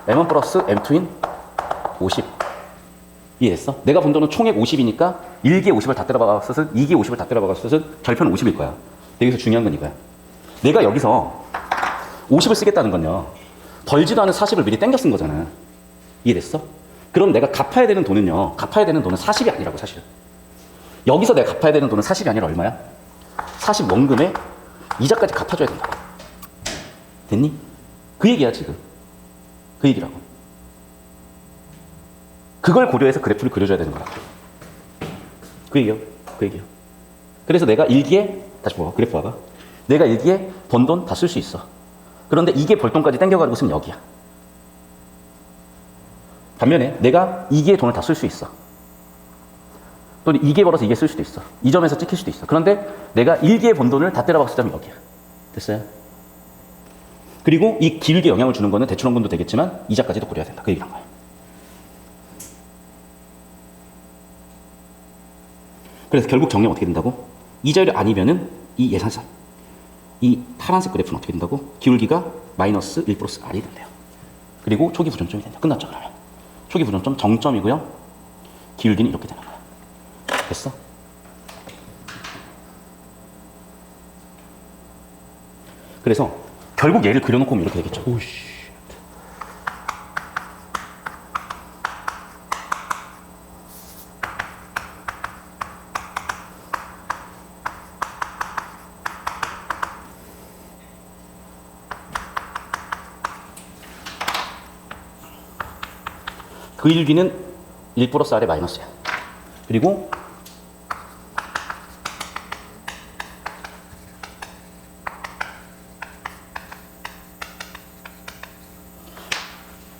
M1 플러스 M2인 50. 이해했어? 내가 본 돈은 총액 50이니까 1기에 50을 다 때려박았을 2기에 50을 다 때려박았을 결편은 50일 거야. 여기서 중요한 건 이거야. 내가 여기서 50을 쓰겠다는 건요. 벌지도 않은 40을 미리 땡겨 쓴 거잖아. 이해됐어? 그럼 내가 갚아야 되는 돈은요. 갚아야 되는 돈은 40이 아니라고, 사실은. 여기서 내가 갚아야 되는 돈은 40이 아니라 얼마야? 40 원금에 이자까지 갚아줘야 된다고. 됐니? 그 얘기야, 지금. 그 얘기라고. 그걸 고려해서 그래프를 그려줘야 되는 거라고. 그 얘기요. 그 얘기요. 그래서 내가 일기에, 다시 봐봐. 그래프 봐봐. 내가 일기에 번 돈 다 쓸 수 있어. 그런데 이게 벌돈까지 땡겨가지고 쓰면 여기야. 반면에 내가 이기에 돈을 다 쓸 수 있어. 또는 2개 벌어서 2개 쓸 수도 있어. 이 점에서 찍힐 수도 있어. 그런데 내가 1개의 번 돈을 다 때려박을 점이 여기야. 됐어요? 그리고 이 길게 영향을 주는 거는 대출원금도 되겠지만 이자까지도 고려해야 된다. 그 얘기를 한 거야. 그래서 결국 정리는 어떻게 된다고? 이자율이 아니면은 이 예산상, 이 파란색 그래프는 어떻게 된다고? 기울기가 마이너스 1 플러스 R이 된대요. 그리고 초기 부전점이 된다. 끝났죠, 그러면. 초기 부전점 정점이고요. 기울기는 이렇게 되는 거야. 됐어? 그래서 결국 얘를 그려놓고 오면 이렇게 되겠죠. 오씨. 그 일기는 1 플러스 R의 마이너스야. 그리고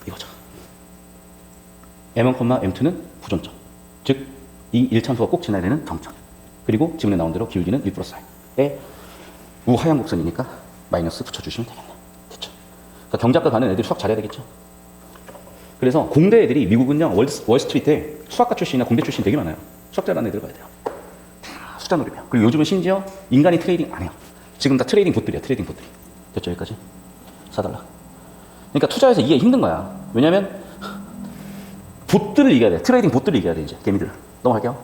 이거죠. M1, M2는 부전점. 즉, 이 1참수가 꼭 지나야 되는 정점. 그리고 지문에 나온 대로 기울기는 1 플러스 R의 우하향 곡선이니까 마이너스 붙여주시면 되겠네. 됐죠? 그러니까 경작과 가는 애들이 수학 잘해야 되겠죠? 그래서 공대 애들이 미국은요, 월스트리트에 수학과 출신이나 공대 출신 되게 많아요. 수학 잘하는 애들 가야 돼요. 다 숫자 노리며. 그리고 요즘은 심지어 인간이 트레이딩 안 해요. 지금 다 트레이딩 봇들이야, 트레이딩 봇들이. 됐죠, 여기까지? 사달라. 그러니까 투자해서 이게 힘든 거야. 왜냐면 봇들을 이겨야 돼. 트레이딩 봇들을 이겨야 돼, 이제. 개미들. 넘어갈게요.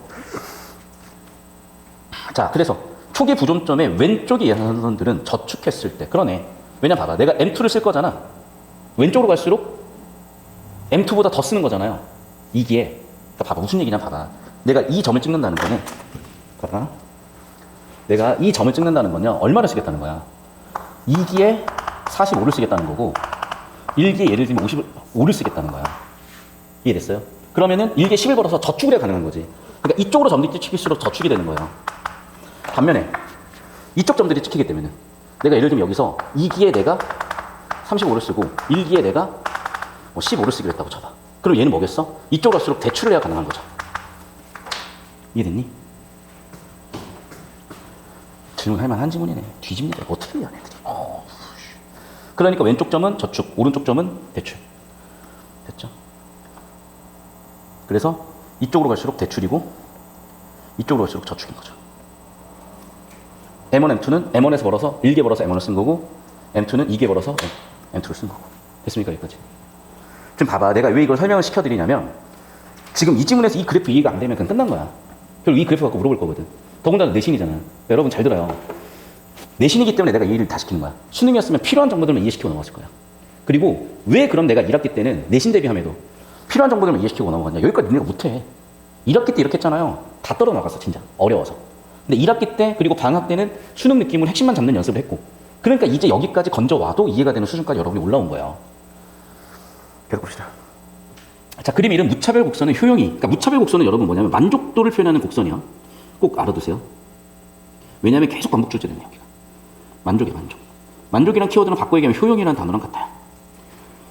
자, 그래서 초기 부존점의 왼쪽의 예상선들은 저축했을 때. 그러네. 왜냐 봐봐. 내가 M2를 쓸 거잖아. 왼쪽으로 갈수록 M2보다 더 쓰는 거잖아요. 이기에. 그러니까 봐봐. 무슨 얘기냐 봐봐. 내가 이 점을 찍는다는 거는 봐봐. 내가 이 점을 찍는다는 건요. 얼마를 쓰겠다는 거야. 2기에 45를 쓰겠다는 거고 1기에 예를 들면 55를 쓰겠다는 거야. 이해됐어요? 그러면은 1기에 10을 벌어서 저축을 해야 가능한 거지. 그러니까 이쪽으로 점들이 찍힐수록 저축이 되는 거예요. 반면에 이쪽 점들이 찍히기 때문에 내가 예를 들면 여기서 2기에 내가 35를 쓰고 1기에 내가 15를 쓰기로 했다고 쳐봐. 그럼 얘는 뭐겠어? 이쪽으로 갈수록 대출을 해야 가능한 거죠. 이해됐니? 질문할 만한 지문이네. 뒤집니다. 어떻게 해야 애들이. 그러니까 왼쪽 점은 저축, 오른쪽 점은 대출. 됐죠? 그래서 이쪽으로 갈수록 대출이고 이쪽으로 갈수록 저축인 거죠. M1, M2는 M1에서 벌어서 1개 벌어서 M1을 쓴 거고 M2는 2개 벌어서 M2를 쓴 거고. 됐습니까? 여기까지. 지금 봐봐. 내가 왜 이걸 설명을 시켜드리냐면 지금 이 지문에서 이 그래프 이해가 안 되면 그냥 끝난 거야. 결국 이 그래프 갖고 물어볼 거거든. 더군다나 내신이잖아. 여러분 잘 들어요. 내신이기 때문에 내가 이해를 다 시키는 거야. 수능이었으면 필요한 정보들만 이해시키고 넘어갔을 거야. 그리고 왜 그럼 내가 1학기 때는 내신 대비함에도 필요한 정보들만 이해시키고 넘어갔냐. 여기까지 니네가 못해. 1학기 때 이렇게 했잖아요. 다 떨어 나갔어 진짜. 어려워서. 근데 1학기 때 그리고 방학 때는 수능 느낌으로 핵심만 잡는 연습을 했고 그러니까 이제 여기까지 건져와도 이해가 되는 수준까지 여러분이 올라온 거예요. 계속 봅시다. 자, 그림의 이름 무차별 곡선은 효용이. 그러니까 무차별 곡선은 여러분 뭐냐면 만족도를 표현하는 곡선이야. 꼭 알아두세요. 왜냐하면 계속 반복 출제되네요. 여기가. 만족이야, 만족. 만족이란 키워드는 바꿔 얘기하면 효용이라는 단어랑 같아요.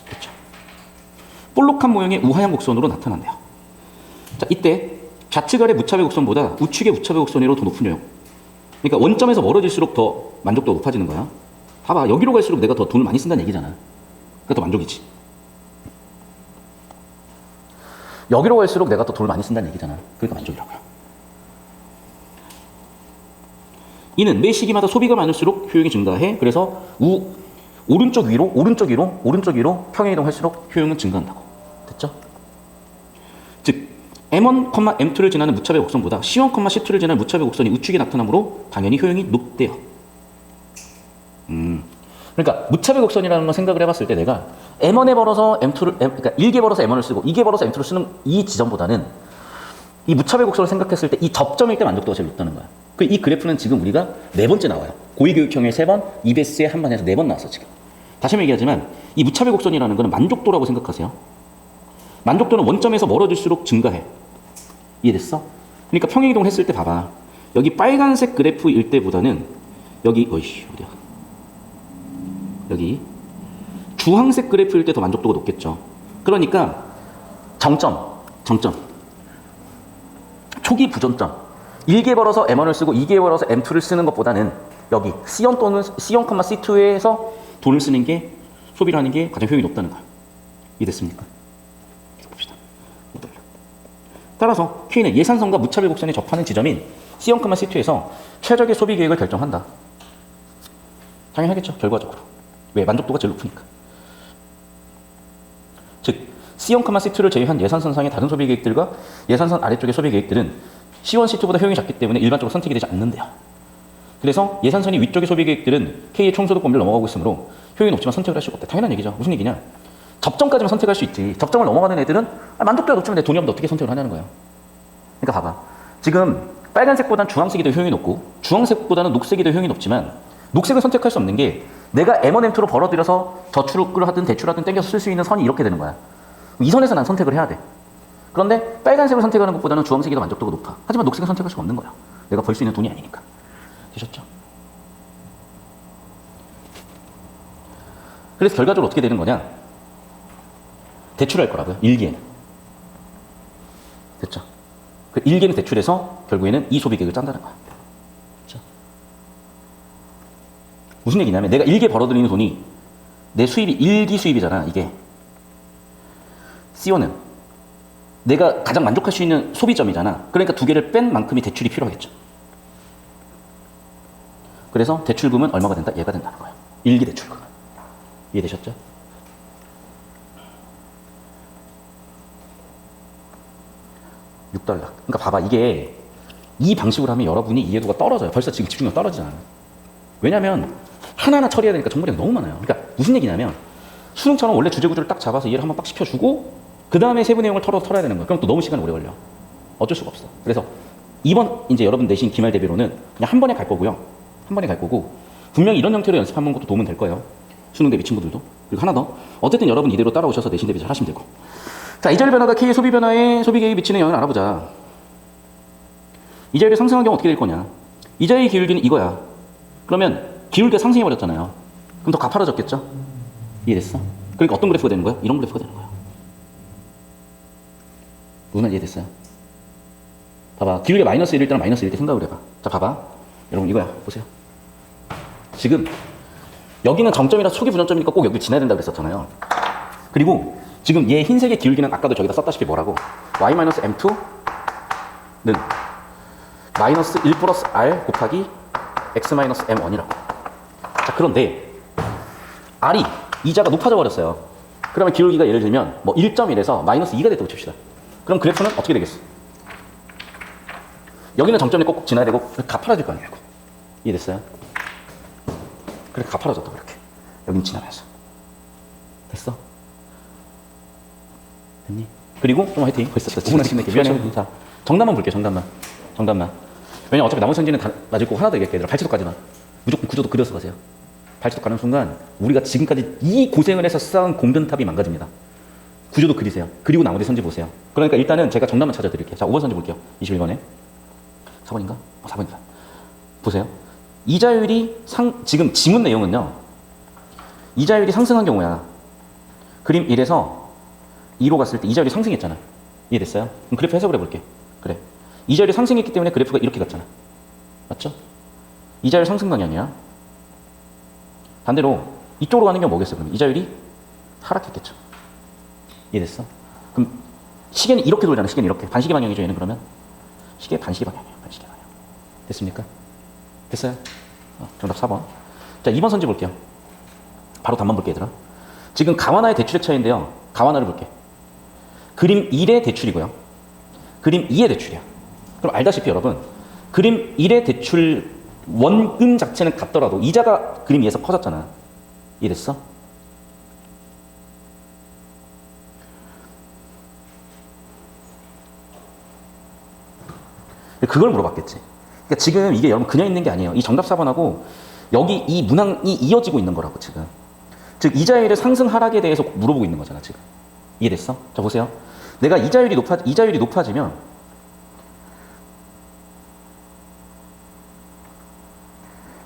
그렇죠. 볼록한 모형의 우하향 곡선으로 나타난대요. 자, 이때 좌측 아래 무차별 곡선보다 우측의 무차별 곡선으로 더 높은 효용. 그러니까 원점에서 멀어질수록 더 만족도가 높아지는 거야. 봐봐, 여기로 갈수록 내가 더 돈을 많이 쓴다는 얘기잖아. 그러니까 더 만족이지. 여기로 갈수록 내가 더 돈을 많이 쓴다는 얘기잖아. 그러니까 만족이라고요. 이는 매 시기마다 소비가 많을수록 효용이 증가해. 그래서 오른쪽 위로 평행이동할수록 효용은 증가한다고. 됐죠? 즉 M1, M2를 지나는 무차별 곡선보다 C1, C2를 지나는 무차별 곡선이 우측에 나타나므로 당연히 효용이 높대요. 그러니까 무차별 곡선이라는 걸 생각을 해봤을 때 내가 M1에 벌어서 그러니까 1개 벌어서 M1을 쓰고 2개 벌어서 M2를 쓰는 이 지점보다는 이 무차별 곡선을 생각했을 때 이 접점일 때 만족도가 제일 높다는 거야. 이 그래프는 지금 우리가 4번째 나와요. 고위교육형에 3번, EBS에 1번 해서 4번 나왔어 지금. 다시 한번 얘기하지만 이 무차별 곡선이라는 거는 만족도라고 생각하세요. 만족도는 원점에서 멀어질수록 증가해. 이해됐어? 그러니까 평행이동을 했을 때 봐봐. 여기 빨간색 그래프일 때보다는 여기 어디야? 여기 주황색 그래프일 때 더 만족도가 높겠죠. 그러니까 정점 초기 부존점 1개 벌어서 M1을 쓰고 2개 벌어서 M2를 쓰는 것보다는 여기 C1 또는 C1, C2에서 돈을 쓰는 게 소비를 하는 게 가장 효용이 높다는 거야. 이해됐습니까? 봅시다. 따라서 K는 예산선과 무차별 곡선에 접하는 지점인 C1, C2에서 최적의 소비 계획을 결정한다. 당연하겠죠. 결과적으로. 왜? 만족도가 제일 높으니까. 즉 C1, C2를 제외한 예산선상의 다른 소비 계획들과 예산선 아래쪽의 소비 계획들은 C1, C2보다 효용이 작기 때문에 일반적으로 선택이 되지 않는데요. 그래서 예산선이 위쪽의 소비 계획들은 K의 총소득 범위를 넘어가고 있으므로 효용이 높지만 선택을 할 수가 없다. 당연한 얘기죠. 무슨 얘기냐? 접점까지만 선택할 수 있지. 접점을 넘어가는 애들은 만족도가 높지만 내 돈이 없는데 어떻게 선택을 하냐는 거예요. 그러니까 봐봐. 지금 빨간색보다는 주황색이 더 효용이 높고 주황색보다는 녹색이 더 효용이 높지만 녹색을 선택할 수 없는 게 내가 M1, M2로 벌어들여서 저축을 하든 대출하든 땡겨서 쓸 수 있는 선이 이렇게 되는 거야. 이 선에서 난 선택을 해야 돼. 그런데 빨간색을 선택하는 것보다는 주황색이 더 만족도가 높아. 하지만 녹색을 선택할 수가 없는 거야. 내가 벌 수 있는 돈이 아니니까. 되셨죠? 그래서 결과적으로 어떻게 되는 거냐? 대출할 거라고요. 1기에는. 됐죠? 1기에는 대출해서 결국에는 이 소비 계획을 짠다는 거야. 그렇죠? 무슨 얘기냐면 내가 1개 벌어들이는 돈이 내 수입이 1기 수입이잖아. 이게 C1은 내가 가장 만족할 수 있는 소비점이잖아. 그러니까 두 개를 뺀 만큼이 대출이 필요하겠죠. 그래서 대출금은 얼마가 된다? 얘가 된다는 거예요. 일기 대출금은. 이해되셨죠? $6. 그러니까 봐봐. 이게 이 방식으로 하면 여러분이 이해도가 떨어져요. 벌써 지금 집중력 떨어지잖아요. 왜냐면 하나하나 처리해야 되니까 정보량이 너무 많아요. 그러니까 무슨 얘기냐면 수능처럼 원래 주제 구조를 딱 잡아서 이해를 한번 딱 시켜주고 그 다음에 세부 내용을 털어야 되는 거예요. 그럼 또 너무 시간이 오래 걸려. 어쩔 수가 없어. 그래서 이번 이제 여러분 내신 기말 대비로는 그냥 한 번에 갈 거고요. 한 번에 갈 거고 분명히 이런 형태로 연습하는 것도 도움은 될 거예요. 수능 대비 친구들도. 그리고 하나 더. 어쨌든 여러분 이대로 따라오셔서 내신 대비 잘 하시면 되고. 자, 이자율 변화가 K의 소비 변화에 소비 계획에 미치는 영향을 알아보자. 이자율이 상승한 경우 어떻게 될 거냐. 이자의 기울기는 이거야. 그러면 기울기가 상승해버렸잖아요. 그럼 더 가파라졌겠죠? 이해됐어? 그러니까 어떤 그래프가 되는 거야? 이런 그래프가 되는 거야. 누구나 이해됐어요? 봐봐. 기울기가 마이너스 1일 때는 마이너스 1일 때 생각을 해봐. 자, 봐봐. 여러분 이거야. 보세요. 지금 여기는 정점이라 초기 부정점이니까 꼭 여기 지나야 된다고 그랬었잖아요. 그리고 지금 얘 흰색의 기울기는 아까도 저기다 썼다시피 뭐라고? y-m2는 마이너스 1 플러스 r 곱하기 x-m1이라고. 자, 그런데 r이 이자가 높아져 버렸어요. 그러면 기울기가 예를 들면 뭐 1.1에서 마이너스 2가 됐다고 칩시다. 그럼 그래프는 어떻게 되겠어? 여기는 정점이 꼭 지나야 되고 가파라질 거 아니에요. 이해됐어요? 그래 가파라졌다 그렇게. 여긴 지나면서. 됐어? 됐니? 그리고 좀 화이팅. 벌써 5분씩 낼게. 미안해. 자, 정답만 볼게요. 정답만. 왜냐면 어차피 나머지는 다 맞을 거 하나도 얘기할게. 얘들아. 발치도까지만. 무조건 구조도 그려서 가세요. 발치도 가는 순간 우리가 지금까지 이 고생을 해서 쌓은 공든탑이 망가집니다. 구조도 그리세요. 그리고 나머지 선지 보세요. 그러니까 일단은 제가 정답만 찾아드릴게요. 자, 5번 선지 볼게요. 21번에. 4번인가? 4번이다. 보세요. 이자율이 지금 지문 내용은요. 이자율이 상승한 경우야. 그림 1에서 2로 갔을 때 이자율이 상승했잖아. 이해됐어요? 그럼 그래프 해석을 해볼게. 그래. 이자율이 상승했기 때문에 그래프가 이렇게 갔잖아. 맞죠? 이자율 상승 방향이야. 반대로 이쪽으로 가는 경우 뭐겠어? 그럼 이자율이 하락했겠죠. 이해됐어? 그럼 시계는 이렇게 돌잖아. 시계는 이렇게. 반시계 방향이죠. 얘는 그러면 시계 반시계 방향이에요. 반시계 방향. 됐습니까? 됐어요? 정답 4번. 자, 2번 선지 볼게요. 바로 답만 볼게 얘들아. 지금 가와나의 대출액 차이인데요. 가와나를 볼게. 그림 1의 대출이고요. 그림 2의 대출이야. 그럼 알다시피 여러분, 그림 1의 대출 원금 자체는 같더라도 이자가 그림 2에서 커졌잖아. 이해됐어? 그걸 물어봤겠지. 그러니까 지금 이게 여러분 그냥 있는 게 아니에요. 이 정답 4번하고 여기 이 문항이 이어지고 있는 거라고 지금. 즉 이자율의 상승 하락에 대해서 물어보고 있는 거잖아 지금. 이해됐어? 자 보세요. 내가 이자율이 높아지면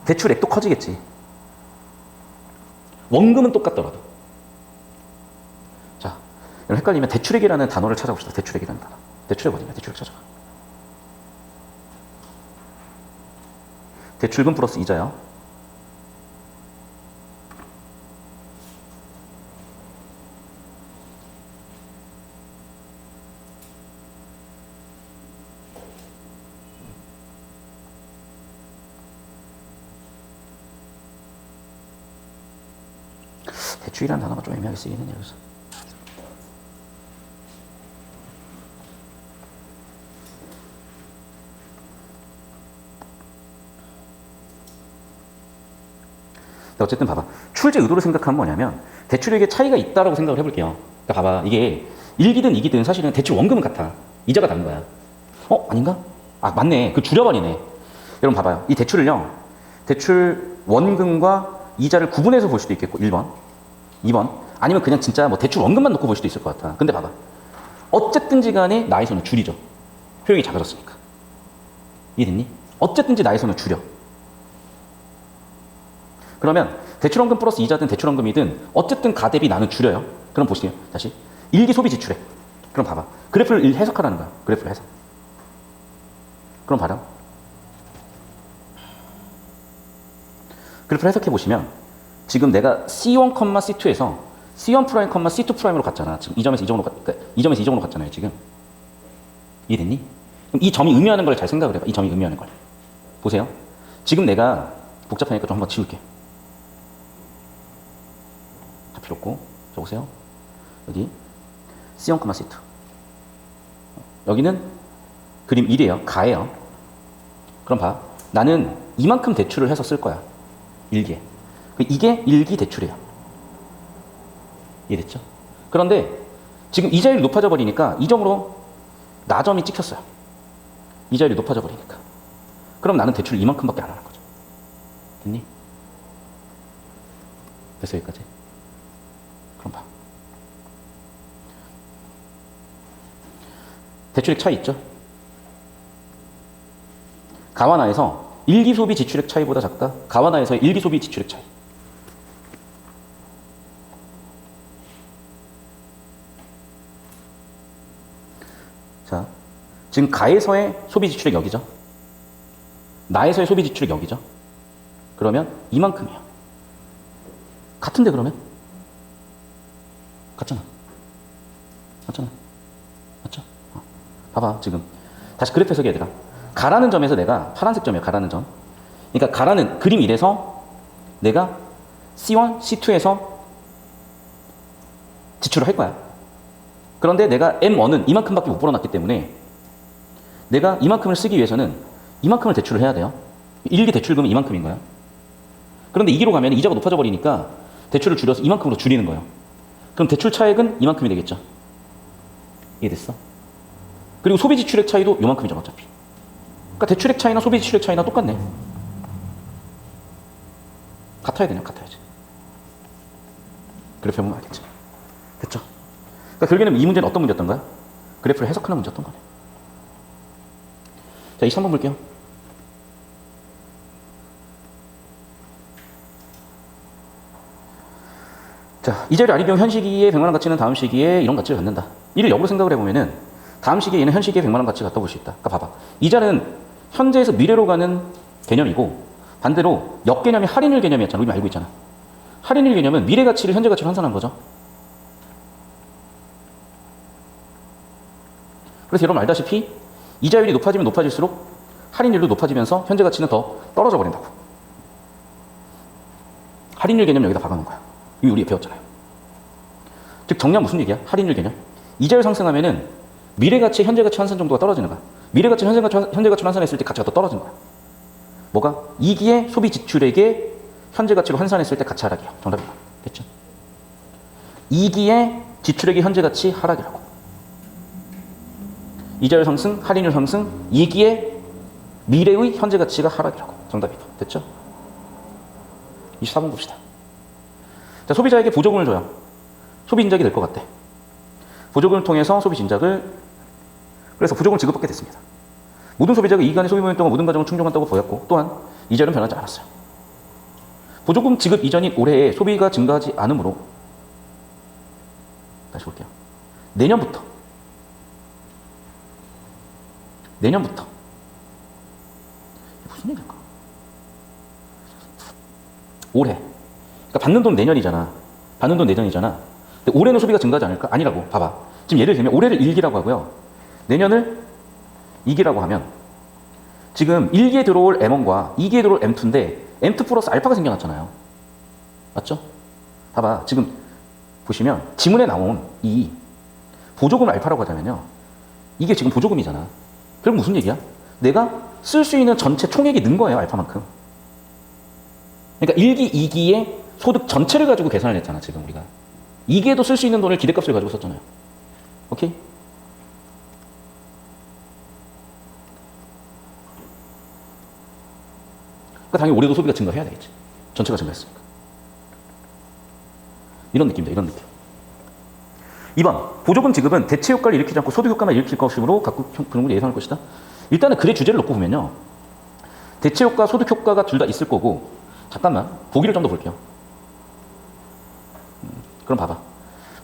대출액도 커지겠지. 원금은 똑같더라도. 자, 헷갈리면 대출액이라는 단어를 찾아봅시다. 대출액이라는 단어. 대출액 어디냐? 대출액 찾아봐. 대출금 플러스 이자요. 대출이라는 단어가 좀 애매하게 쓰이긴 해요. 그래서. 어쨌든 봐봐. 출제 의도를 생각하면 뭐냐면 대출액의 차이가 있다라고 생각을 해볼게요. 그러니까 봐봐. 이게 1기든 2기든 사실은 대출 원금은 같아. 이자가 다른 거야. 아닌가? 아, 맞네. 그 줄여버리네. 여러분 봐봐요. 이 대출을요. 대출 원금과 이자를 구분해서 볼 수도 있겠고 1번. 2번. 아니면 그냥 진짜 뭐 대출 원금만 놓고 볼 수도 있을 것 같아. 근데 봐봐. 어쨌든지 간에 나의 손은 줄이죠. 효용이 작아졌으니까. 이해됐니? 어쨌든지 나의 손은 줄여. 그러면 대출원금 플러스 이자든 대출원금이든 어쨌든 가 대비 나는 줄여요. 그럼 보시게요. 다시. 일기 소비 지출액. 그럼 봐봐. 그래프를 해석하라는 거야. 그래프를 해석. 그럼 봐라. 그래프를 해석해 보시면 지금 내가 C1, C2에서 C1 프라임, C2 프라임으로 갔잖아. 지금 이 점에서 이 점으로 그러니까 이 점에서 이 점으로 갔잖아요. 지금 이해됐니? 그럼 이 점이 의미하는 걸 잘 생각을 해봐. 이 점이 의미하는 걸. 보세요. 지금 내가 복잡하니까 좀 한번 지울게. 다 필요 없고. 저 보세요. 여기 C1, C2. 여기는 그림 1이에요. 가예요. 그럼 봐. 나는 이만큼 대출을 해서 쓸 거야. 일기에. 이게 일기 대출이에요. 이해됐죠? 그런데 지금 이자율이 높아져 버리니까 이 점으로 나점이 찍혔어요. 이자율이 높아져 버리니까. 그럼 나는 대출을 이만큼밖에 안 하는 거죠. 됐니? 됐어 여기까지? 그럼 봐. 대출액 차이 있죠? 가와나에서 일기 소비 지출액 차이보다 작다? 가와나에서의 일기 소비 지출액 차이. 자, 지금 가에서의 소비 지출액 여기죠? 나에서의 소비 지출액 여기죠? 그러면 이만큼이야. 같은데 그러면? 같잖아. 맞잖아. 맞죠? 봐봐 지금 다시 그래프 해석해 얘들아. 가라는 점에서 내가 파란색 점이야. 가라는 점. 그러니까 가라는 그림 1에서 내가 C1, C2에서 지출을 할 거야. 그런데 내가 M1은 이만큼밖에 못 벌어놨기 때문에 내가 이만큼을 쓰기 위해서는 이만큼을 대출을 해야 돼요. 1기 대출금은 이만큼인 거야. 그런데 2기로 가면 이자가 높아져 버리니까 대출을 줄여서 이만큼으로 줄이는 거예요. 그럼 대출 차액은 이만큼이 되겠죠. 이해됐어? 그리고 소비 지출액 차이도 이만큼이죠 어차피. 그러니까 대출액 차이나 소비 지출액 차이나 똑같네. 같아야 되냐? 같아야지. 그래프 보면 알겠지. 됐죠? 그러니까 결국에는 이 문제는 어떤 문제였던 거야? 그래프를 해석하는 문제였던 거네. 자, 23번 볼게요. 자, 이자율이 아래 비용 현 시기에 100만 원 가치는 다음 시기에 이런 가치를 갖는다. 이를 역으로 생각을 해보면은 다음 시기에 얘는 현 시기에 100만 원 가치 갖다 볼 수 있다. 그러니까 봐봐. 이자는 현재에서 미래로 가는 개념이고 반대로 역개념이 할인율 개념이었잖아. 우리 알고 있잖아. 할인율 개념은 미래 가치를 현재 가치로 환산한 거죠. 그래서 여러분 알다시피 이자율이 높아지면 높아질수록 할인율도 높아지면서 현재 가치는 더 떨어져 버린다고. 할인율 개념 여기다 박아놓은 거야. 이거 우리 배웠잖아요. 즉 정리하면 무슨 얘기야? 할인율 개념. 이자율 상승하면은 미래 가치, 현재 가치 환산 정도가 떨어지는 거야. 미래 가치, 현재 가치 환산했을 때 가치가 더 떨어지는 거야. 뭐가? 2기의 소비 지출액에 현재 가치로 환산했을 때 가치 하락이야. 정답이야. 됐죠? 2기의 지출액의 현재 가치 하락이라고. 이자율 상승, 할인율 상승, 2기의 미래의 현재 가치가 하락이라고. 정답이다. 됐죠? 24번 봅시다. 자, 소비자에게 보조금을 줘요. 소비 진작이 될 것 같대. 보조금을 통해서 소비 진작을, 그래서 보조금을 지급받게 됐습니다. 모든 소비자가 2기간의 소비 모임 동안 모든 가정을 충족한다고 보였고, 또한 이자율은 변하지 않았어요. 보조금 지급 이전인 올해에 소비가 증가하지 않으므로, 다시 볼게요. 내년부터 무슨 얘기일까? 올해. 그러니까 받는 돈 내년이잖아. 근데 올해는 소비가 증가하지 않을까? 아니라고. 봐봐. 지금 예를 들면 올해를 1기라고 하고요. 내년을 2기라고 하면 지금 1기에 들어올 M1과 2기에 들어올 M2인데 M2 플러스 알파가 생겨났잖아요. 맞죠? 봐봐. 지금 보시면 지문에 나온 이 보조금을 알파라고 하자면요. 이게 지금 보조금이잖아. 그럼 무슨 얘기야? 내가 쓸 수 있는 전체 총액이 는 거예요. 알파만큼. 그러니까 1기, 2기의 소득 전체를 가지고 계산을 했잖아. 지금 우리가. 2기에도 쓸 수 있는 돈을 기대값을 가지고 썼잖아요. 오케이? 그러니까 당연히 올해도 소비가 증가해야 되겠지. 전체가 증가했으니까. 이런 느낌이다. 이런 느낌. 2번. 보조금 지급은 대체 효과를 일으키지 않고 소득 효과만 일으킬 것이므로 각국 금융을 예상할 것이다. 일단은 글의 주제를 놓고 보면요. 대체 효과, 소득 효과가 둘 다 있을 거고, 잠깐만. 보기를 좀 더 볼게요. 그럼 봐봐.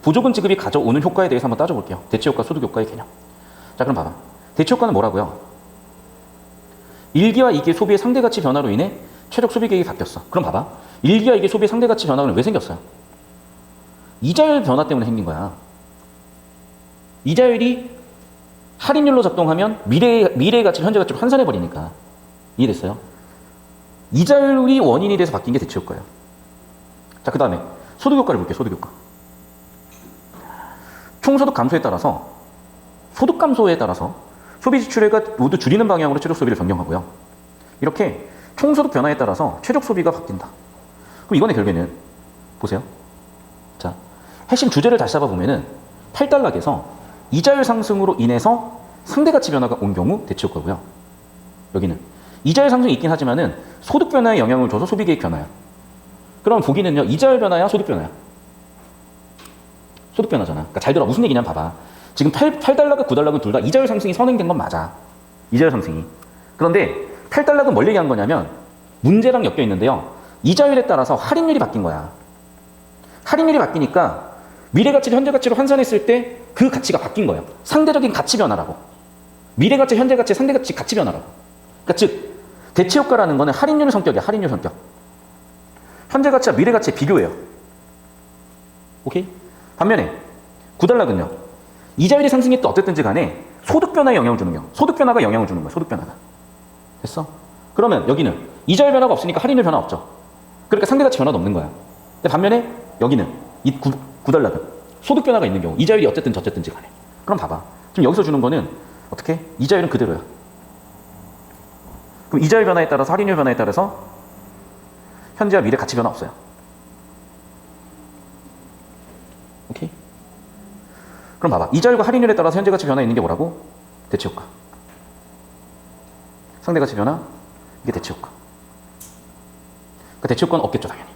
보조금 지급이 가져오는 효과에 대해서 한번 따져볼게요. 대체 효과, 소득 효과의 개념. 자, 그럼 봐봐. 대체 효과는 뭐라고요? 1기와 2기의 소비의 상대가치 변화로 인해 최적 소비 계획이 바뀌었어. 그럼 봐봐. 1기와 2기의 소비의 상대가치 변화는 왜 생겼어요? 이자율 변화 때문에 생긴 거야. 이자율이 할인율로 작동하면 미래의 가치를 현재 가치로 환산해버리니까. 이해됐어요? 이자율이 원인이 돼서 바뀐 게 대체효과예요. 자, 그 다음에 소득효과를 볼게요. 소득효과. 총소득 감소에 따라서 소득 감소에 따라서 소비 지출액가 모두 줄이는 방향으로 최적 소비를 변경하고요. 이렇게 총소득 변화에 따라서 최적 소비가 바뀐다. 그럼 이번에 결국에는 보세요. 자, 핵심 주제를 다시 잡아보면은 8달러에서 이자율 상승으로 인해서 상대가치 변화가 온 경우 대체효과고요. 여기는 이자율 상승이 있긴 하지만은 소득 변화에 영향을 줘서 소비 계획 변화야. 그럼 보기는요, 이자율 변화야, 소득 변화야? 소득 변화잖아. 그러니까 잘 들어. 무슨 얘기냐면 봐봐. 지금 8달러가 9달러가 둘 다 이자율 상승이 선행된 건 맞아. 이자율 상승이. 그런데 8달러가 뭘 얘기한 거냐면 문제랑 엮여 있는데요. 이자율에 따라서 할인율이 바뀐 거야. 할인율이 바뀌니까 미래 가치를 현재 가치로 환산했을 때 그 가치가 바뀐 거예요. 상대적인 가치 변화라고. 미래 가치, 현재 가치, 상대 가치, 가치 변화라고. 그러니까 즉 대체 효과라는 거는 할인율 성격이야. 할인율 성격. 현재 가치와 미래 가치의 비교예요. 오케이? 반면에 9달러는요. 이자율이 상승이 또 어쨌든지 간에 소득 변화에 영향을 주는 거야. 소득 변화가 영향을 주는 거야. 소득 변화가. 됐어? 그러면 여기는 이자율 변화가 없으니까 할인율 변화 없죠. 그러니까 상대 가치 변화도 없는 거야. 근데 반면에 여기는 이 9달러는 소득 변화가 있는 경우 이자율이 어쨌든 저쨌든지 간에. 그럼 봐봐. 지금 여기서 주는 거는 어떻게? 이자율은 그대로야. 그럼 이자율 변화에 따라서 할인율 변화에 따라서 현재와 미래 가치 변화 없어요. 오케이? 그럼 봐봐. 이자율과 할인율에 따라서 현재 가치 변화 있는 게 뭐라고? 대체효과. 상대 가치 변화, 이게 대체효과. 그러니까 대체효과는 없겠죠, 당연히.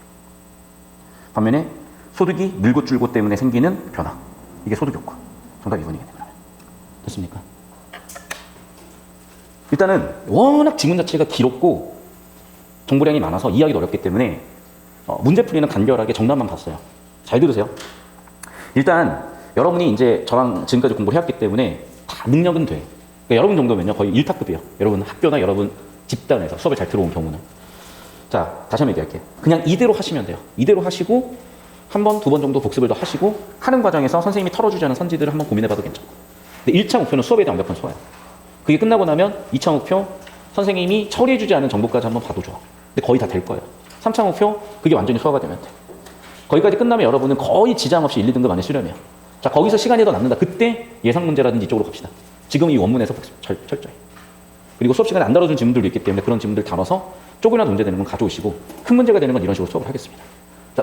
반면에 소득이 늘고 줄고 때문에 생기는 변화. 이게 소득효과. 정답 2번이겠네요. 됐습니까? 일단은 워낙 지문 자체가 길었고 정보량이 많아서 이해하기도 어렵기 때문에 문제풀이는 간결하게 정답만 봤어요. 잘 들으세요. 일단 여러분이 이제 저랑 지금까지 공부를 해왔기 때문에 다 능력은 돼. 그러니까 여러분 정도면요 거의 1타급이에요. 여러분 학교나 여러분 집단에서 수업을 잘 들어온 경우는. 자, 다시 한번 얘기할게요. 그냥 이대로 하시면 돼요. 이대로 하시고 한 번, 두 번 정도 복습을 더 하시고 하는 과정에서 선생님이 털어주지 않은 선지들을 한번 고민해봐도 괜찮고. 근데 1차 목표는 수업에 대한 완벽한 소화예요. 그게 끝나고 나면 2차 목표 선생님이 처리해주지 않은 정보까지 한번 봐도 좋아. 근데 거의 다 될 거예요. 3차 목표 그게 완전히 소화가 되면 돼. 거기까지 끝나면 여러분은 거의 지장 없이 1, 2등급 안에 수렴해요. 자, 거기서 시간이 더 남는다. 그때 예상 문제라든지 이쪽으로 갑시다. 지금 이 원문에서 복습 철저히. 그리고 수업 시간에 안 다뤄준 질문들도 있기 때문에 그런 질문들 다뤄서 쪼그라든 문제 되는 건 가져오시고 큰 문제가 되는 건 이런 식으로 수업을 하겠습니다.